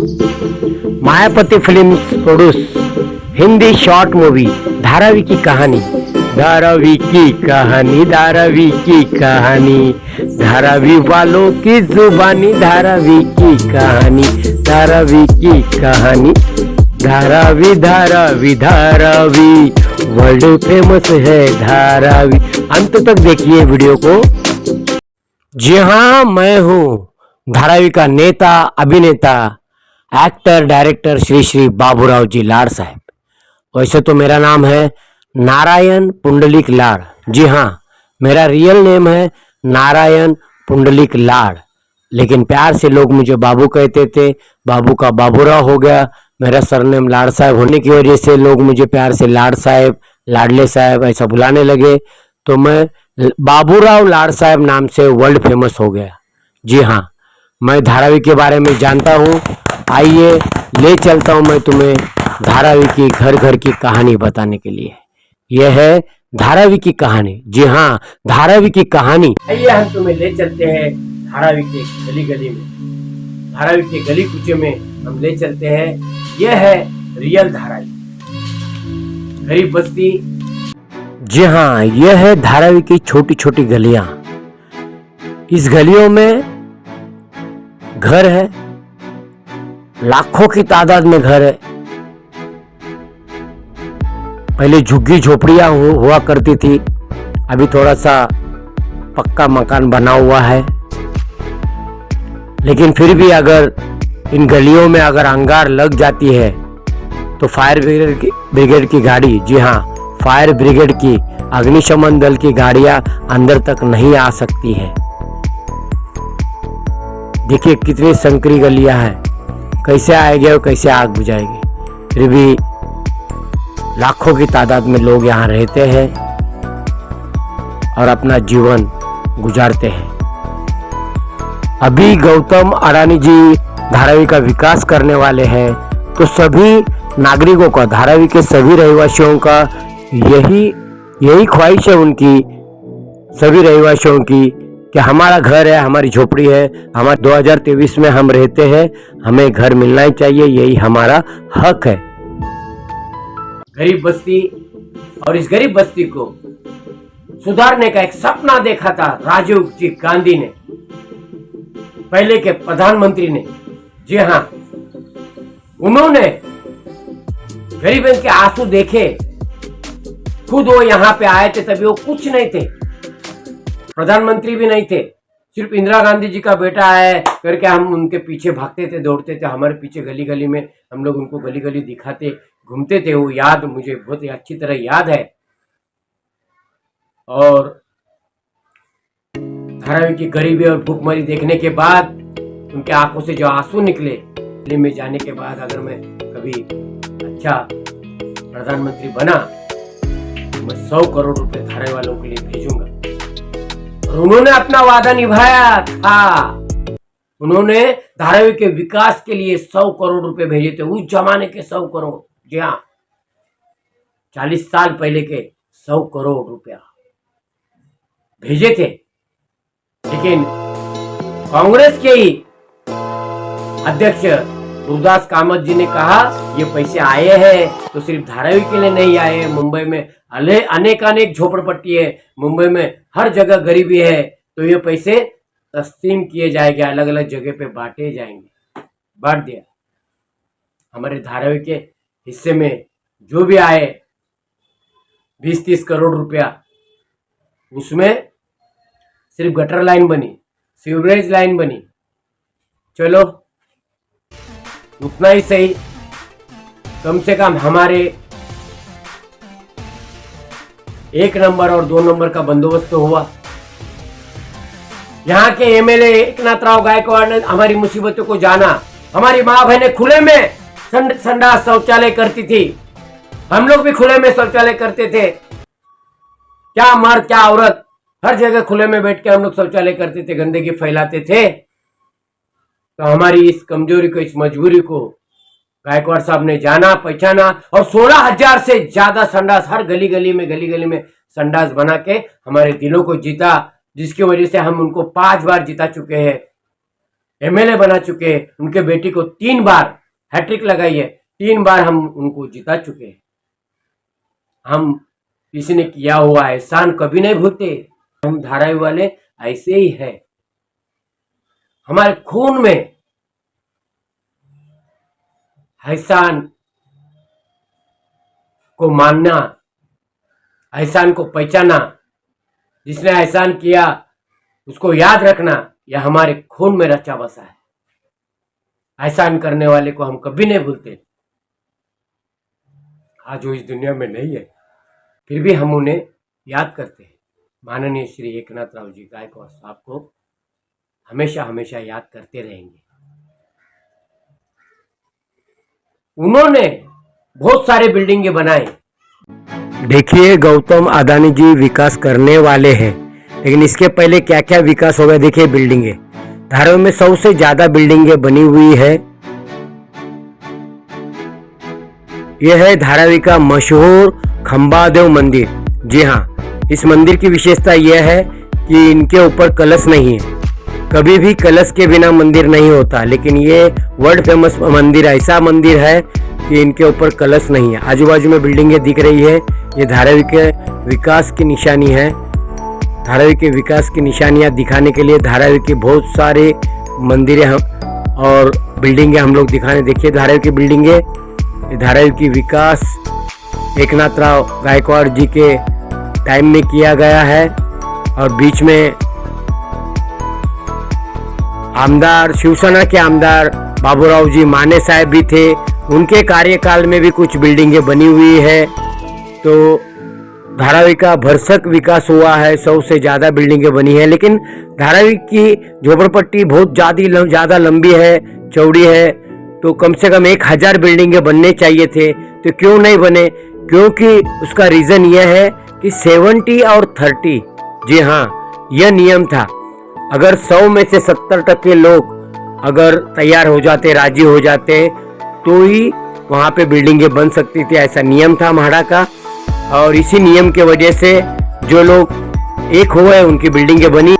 मायापति films produce Hindi short movie Dharavi की कहानी। धारावी की कहानी, धारावी की कहानी, धारावी वालों की जुबानी, धारावी की कहानी, धारावी की कहानी। धारावी धारावी धारावी वर्ल्ड फेमस है धारावी। अंत तक देखिए वीडियो को। जी हाँ, मैं हूँ धारावी का नेता, अभिनेता, एक्टर, डायरेक्टर श्री श्री बाबूराव जी लाड़ साहब। वैसे तो मेरा नाम है नारायण पुंडलिक लाड़। जी हाँ, मेरा रियल नेम है नारायण पुंडलिक लाड़, लेकिन प्यार से लोग मुझे बाबू कहते थे। बाबू का बाबूराव हो गया। मेरा सरनेम लाड़ साहब होने की वजह से लोग मुझे प्यार से लाड़ साहब, लाडले साहब ऐसा बुलाने लगे, तो मैं बाबूराव लाड़ साहब नाम से वर्ल्ड फेमस हो गया। जी हाँ, मैं धारावी के बारे में जानता हूँ। आइए ले चलता हूँ मैं तुम्हें धारावी की घर घर की कहानी बताने के लिए। यह है धारावी की कहानी। जी हाँ, धारावी की कहानी। आइए हम तुम्हें ले चलते हैं धारावी के गली गली में, धारावी के गली कूचे में हम ले चलते हैं। यह है रियल धारावी, गरीब बस्ती। जी हाँ, यह है धारावी की छोटी छोटी गलियां। इस गलियों में घर है, लाखों की तादाद में घर है। पहले झुग्गी झोपड़ियां हुआ करती थी, अभी थोड़ा सा पक्का मकान बना हुआ है। लेकिन फिर भी अगर इन गलियों में अगर अंगार लग जाती है तो फायर ब्रिगेड की गाड़ी, जी हाँ, फायर ब्रिगेड की, अग्निशमन दल की गाड़ियां अंदर तक नहीं आ सकती है। देखिए कितनी संकरी गलियां हैं, कैसे आएंगे और कैसे आग बुझाएंगे। फिर भी लाखों की तादाद में लोग यहाँ रहते हैं और अपना जीवन गुजारते हैं। अभी गौतम अडानी जी धारावी का विकास करने वाले हैं, तो सभी नागरिकों का, धारावी के सभी रहवासियों का यही ख्वाहिश है उनकी, सभी रहवासियों की, कि हमारा घर है, हमारी झोपड़ी है, हमारे 2023 में हम रहते हैं, हमें घर मिलना ही चाहिए, यही हमारा हक है। गरीब बस्ती, और इस गरीब बस्ती को सुधारने का एक सपना देखा था राजीव जी गांधी ने, पहले के प्रधानमंत्री ने। जी हाँ, उन्होंने गरीबों के आंसू देखे, खुद वो यहाँ पे आए थे, तभी वो कुछ नहीं थे, प्रधानमंत्री भी नहीं थे, सिर्फ इंदिरा गांधी जी का बेटा है करके हम उनके पीछे भागते थे, दौड़ते थे। हमारे पीछे गली गली में हम लोग उनको गली गली दिखाते घूमते थे। वो याद मुझे बहुत ही अच्छी तरह याद है। और धारावी की गरीबी और भूखमरी देखने के बाद उनके आंखों से जो आंसू निकले, दिल्ली में जाने के बाद अगर मैं कभी अच्छा प्रधानमंत्री बना तो मैं 100 करोड़ रुपए धारावी वालों के लिए भेजूंगा। और उन्होंने अपना वादा निभाया था। उन्होंने धारावी के विकास के लिए 100 करोड़ रुपए भेजे थे, उस जमाने के 100 करोड़। जी हाँ, 40 साल पहले के 100 करोड़ रुपया भेजे थे। लेकिन कांग्रेस के ही अध्यक्ष गुरुदास कामत जी ने कहा ये पैसे आए हैं तो सिर्फ धारावी के लिए नहीं आए, मुंबई में अनेक झोपड़पट्टी है, मुंबई में हर जगह गरीबी है, तो ये पैसे तस्लीम किए जाएंगे, अलग अलग जगह पे बांटे जाएंगे। बांट दिया। हमारे धारावी के हिस्से में जो भी आए 20-30 करोड़ रुपया, उसमें सिर्फ गटर लाइन बनी, सीवरेज लाइन बनी। चलो उतना ही सही, कम से कम हमारे 1 नंबर और 2 नंबर का बंदोबस्त तो हुआ। यहाँ के एमएलए एकनाथराव गायकवाड़ ने हमारी मुसीबतों को जाना। हमारी माँ बहनें खुले में संडास शौचालय करती थी, हम लोग भी खुले में शौचालय करते थे। क्या मर्द क्या औरत, हर जगह खुले में बैठ के हम लोग शौचालय करते थे, गंदगी फैलाते थे। तो हमारी इस कमजोरी को, इस मजबूरी को गायकवाड़ साहब ने जाना, पहचाना और 16,000 से ज्यादा संडास हर गली गली में संडास बना के हमारे दिलों को जीता, जिसकी वजह से हम उनको 5 बार जिता चुके हैं। एमएलए बना चुके हैं, उनके बेटी को 3 बार हैट्रिक लगाई है, 3 बार हम उनको जिता चुके हैं। हम किसी ने किया हुआ एहसान कभी नहीं भूलते। हम धारावी वाले ऐसे ही है, हमारे खून में एहसान को मानना, एहसान को पहचाना, जिसने एहसान किया उसको याद रखना, यह हमारे खून में रचा बसा है। एहसान करने वाले को हम कभी नहीं भूलते। आज वो इस दुनिया में नहीं है, फिर भी हम उन्हें याद करते हैं। माननीय श्री एकनाथ राव जी गायकवाड़ साहब को हमेशा हमेशा याद करते रहेंगे। उन्होंने बहुत सारे बिल्डिंगे बनाए। देखिए, गौतम अदानी जी विकास करने वाले हैं, लेकिन इसके पहले क्या क्या विकास हो गया देखिए। बिल्डिंगे धारावी में सबसे ज्यादा बिल्डिंगे बनी हुई है। यह है धारावी का मशहूर खंबादेव मंदिर। जी हाँ, इस मंदिर की विशेषता यह है कि इनके ऊपर कलश नहीं है। कभी भी कलश के बिना मंदिर नहीं होता, लेकिन ये वर्ल्ड फेमस मंदिर ऐसा मंदिर है कि इनके ऊपर कलश नहीं है। आजू बाजू में बिल्डिंगें दिख रही है, ये धारावी के विकास की निशानी है। धारावी के विकास की निशानियां दिखाने के लिए धारावी के बहुत सारे मंदिरें हम और बिल्डिंगें हम लोग दिखाने। देखिए धारावी की बिल्डिंगें, धारावी की विकास एकनाथ राव गायकवाड़ जी के टाइम में किया गया है। और बीच में आमदार, शिवसेना के आमदार बाबूराव जी माने साहब भी थे, उनके कार्यकाल में भी कुछ बिल्डिंगें बनी हुई है। तो धारावी का भरसक विकास हुआ है, 100 से ज़्यादा बिल्डिंगें बनी है। लेकिन धारावी की झोपड़पट्टी बहुत ज़्यादा लंबी है, चौड़ी है, तो कम से कम 1000 बिल्डिंगें बनने चाहिए थे। तो क्यों नहीं बने? क्योंकि उसका रीज़न यह है कि 70 और 30, जी हाँ, यह नियम था। अगर 100 में से 70% लोग अगर तैयार हो जाते, राजी हो जाते, तो ही वहाँ पे बिल्डिंगें बन सकती थी। ऐसा नियम था म्हाडा का, और इसी नियम के वजह से जो लोग एक हुए उनकी बिल्डिंगें बनी।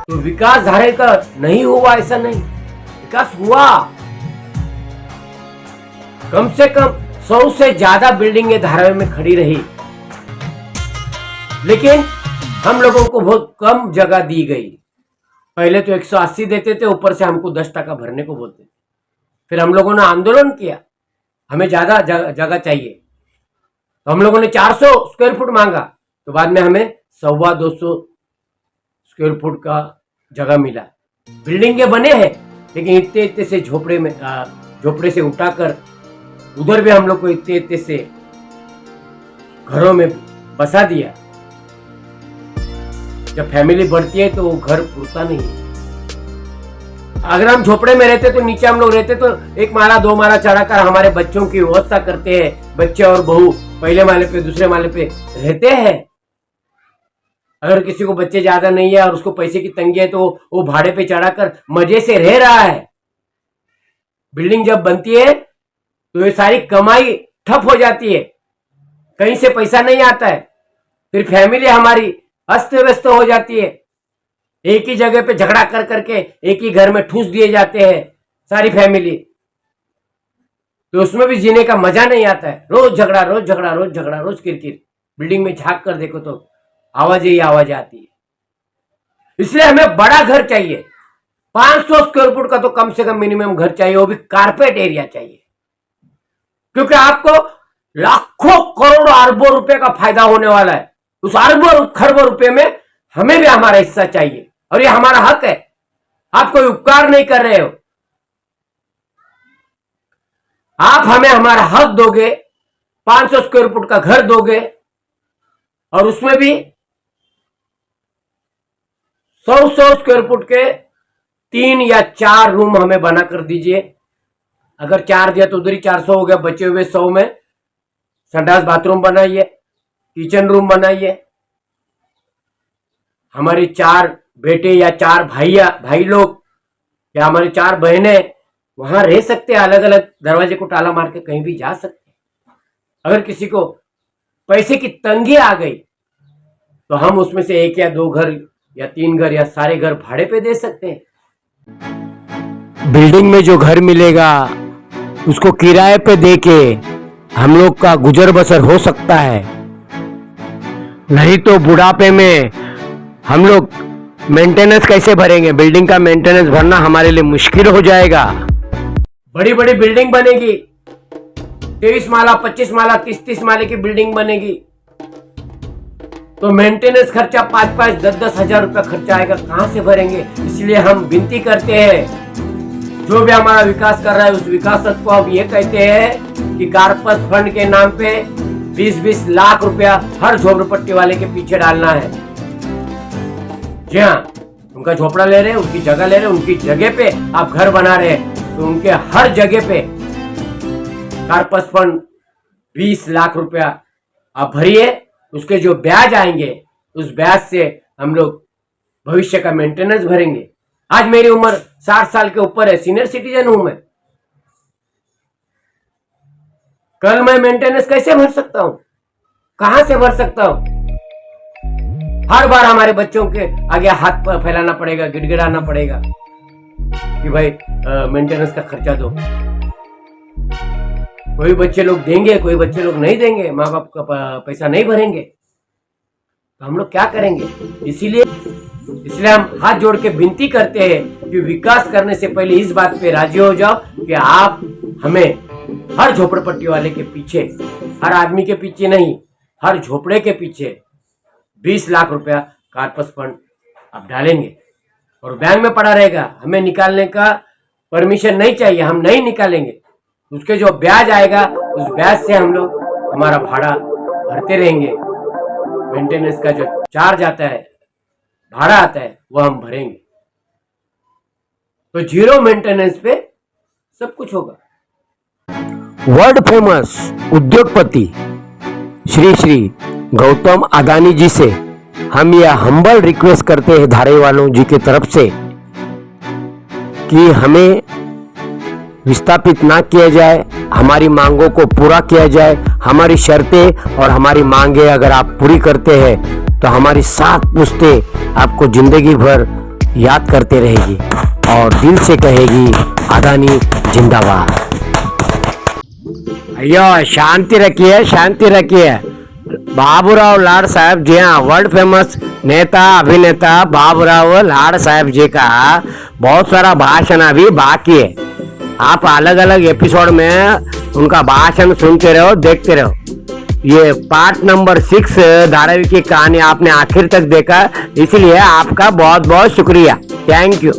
तो विकास धारावी का नहीं हुआ ऐसा नहीं, विकास हुआ। कम से कम 100 से ज्यादा बिल्डिंगें धारावी में खड़ी रही, लेकिन हम लोगों को बहुत कम जगह दी गई। पहले तो 180 देते थे, ऊपर से हमको 10% भरने को बोलते थे। फिर हम लोगों ने आंदोलन किया, हमें ज्यादा जगह चाहिए, तो हम लोगों ने 400 स्क्वायर फुट मांगा। तो बाद में हमें 250 स्क्वायर फुट का जगह मिला। बिल्डिंगे बने हैं, लेकिन इतने इतने से झोपड़े से उठाकर उधर भी हम लोग को इतने इतने से घरों में बसा दिया। जब फैमिली बढ़ती है तो वो घर पुरता नहीं है। अगर हम झोपड़े में रहते तो नीचे हम लोग रहते तो 1 माला 2 माला चढ़ाकर हमारे बच्चों की व्यवस्था करते हैं। बच्चे और बहू पहले माले पे दूसरे माले पे रहते हैं। अगर किसी को बच्चे ज्यादा नहीं है और उसको पैसे की तंगी है तो वो भाड़े पे चढ़ाकर मजे से रह रहा है। बिल्डिंग जब बनती है तो ये सारी कमाई ठप हो जाती है, कहीं से पैसा नहीं आता है। फिर फैमिली हमारी अस्त व्यस्त हो जाती है। एक ही जगह पे झगड़ा कर करके एक ही घर में ठूस दिए जाते हैं सारी फैमिली, तो उसमें भी जीने का मजा नहीं आता है। रोज झगड़ा, रोज झगड़ा, रोज झगड़ा, रोज किरकिर। बिल्डिंग में झांक कर देखो तो आवाज ही आवाज आती है। इसलिए हमें बड़ा घर चाहिए। 500 स्क्वायर फुट का तो कम से कम मिनिमम घर चाहिए, वो भी कारपेट एरिया चाहिए, क्योंकि आपको लाखों करोड़ों अरबों रुपए का फायदा होने वाला है। उस अरबों खरबों रुपए में हमें भी हमारा हिस्सा चाहिए, और ये हमारा हक है। आप कोई उपकार नहीं कर रहे हो, आप हमें हमारा हक दोगे, 500 स्क्वायर फुट का घर दोगे, और उसमें भी 100 स्क्वायर फुट के 3 या 4 रूम हमें बना कर दीजिए। अगर 4 दिया तो उधर ही 400 हो गया, बचे हुए 100 में संडास बाथरूम बनाइए, किचन रूम बनाइए। हमारी 4 बेटे या 4 भाई लोग या हमारी 4 बहनें वहां रह सकते हैं, अलग अलग दरवाजे को ताला मार के कहीं भी जा सकते हैं। अगर किसी को पैसे की तंगी आ गई तो हम उसमें से 1 या 2 घर या 3 घर या सारे घर भाड़े पे दे सकते हैं। बिल्डिंग में जो घर मिलेगा उसको किराए पे देके हम लोग का गुजर बसर हो सकता है, नहीं तो बुढ़ापे में हम लोग मेंटेनेंस कैसे भरेंगे? बिल्डिंग का मेंटेनेंस भरना हमारे लिए मुश्किल हो जाएगा। बड़ी बड़ी बिल्डिंग बनेगी, 23 माला 25 माला 30 माले की बिल्डिंग बनेगी, तो मेंटेनेंस खर्चा 5-5 10-10 हजार रुपया खर्चा आएगा, कहां से भरेंगे? इसलिए हम विनती करते हैं, जो भी हमारा विकास कर रहा है उस विकासक को हम ये कहते हैं कि कारपस फंड के नाम पे 20-20 लाख रुपया हर झोपड़पट्टी वाले के पीछे डालना है। जी हाँ, उनका झोपड़ा ले रहे हैं, उनकी जगह ले रहे हैं, उनकी जगह पे आप घर बना रहे हैं, तो उनके हर जगह पे कारपस फंड 20 लाख रुपया आप भरिए। उसके जो ब्याज आएंगे उस ब्याज से हम लोग भविष्य का मेंटेनेंस भरेंगे। आज मेरी उम्र 60 साल के ऊपर है, सीनियर सिटीजन हूं मैं, कल मैं मेंटेनेंस कैसे भर सकता हूं? कहां से भर सकता हूं? हर बार हमारे बच्चों के आगे हाथ फैलाना पड़ेगा, गिड़गिड़ाना पड़ेगा कि भाई मेंटेनेंस का खर्चा दो। कोई बच्चे लोग देंगे, कोई बच्चे लोग नहीं देंगे, माँ बाप का पैसा नहीं भरेंगे, तो हम लोग क्या करेंगे? इसीलिए हम हाथ जोड़ के विनती करते हैं कि विकास करने से पहले इस बात पे राजी हो जाओ कि आप हमें हर झोपड़पट्टी वाले के पीछे, हर आदमी के पीछे नहीं, हर झोपड़े के पीछे 20 लाख रुपया कारपस फंड आप डालेंगे और बैंक में पड़ा रहेगा। हमें निकालने का परमिशन नहीं चाहिए, हम नहीं निकालेंगे। उसके जो ब्याज आएगा उस ब्याज से हम लोग हमारा भाड़ा भरते रहेंगे। मेंटेनेंस का जो चार्ज आता है, भाड़ा आता है, वो हम भरेंगे। तो जीरो मेंटेनेंस पे सब कुछ होगा। वर्ल्ड फेमस उद्योगपति श्री श्री गौतम अदानी जी से हम यह हम्बल रिक्वेस्ट करते हैं धारे वालों जी की तरफ से कि हमें विस्थापित ना किया जाए, हमारी मांगों को पूरा किया जाए। हमारी शर्तें और हमारी मांगे अगर आप पूरी करते हैं तो हमारी 7 पुश्तें आपको जिंदगी भर याद करते रहेगी और दिल से कहेगी अदानी जिंदाबाद। अयो शांति रखिए, शांति रखिए। बाबूराव लाड साहब जी हाँ, वर्ल्ड फेमस नेता अभिनेता बाबूराव लाड साहब जी का बहुत सारा भाषण अभी बाकी है। आप अलग अलग एपिसोड में उनका भाषण सुनते रहो, देखते रहो। ये पार्ट नंबर 6 धारावाहिक की कहानी आपने आखिर तक देखा, इसलिए आपका बहुत बहुत शुक्रिया। Thank you.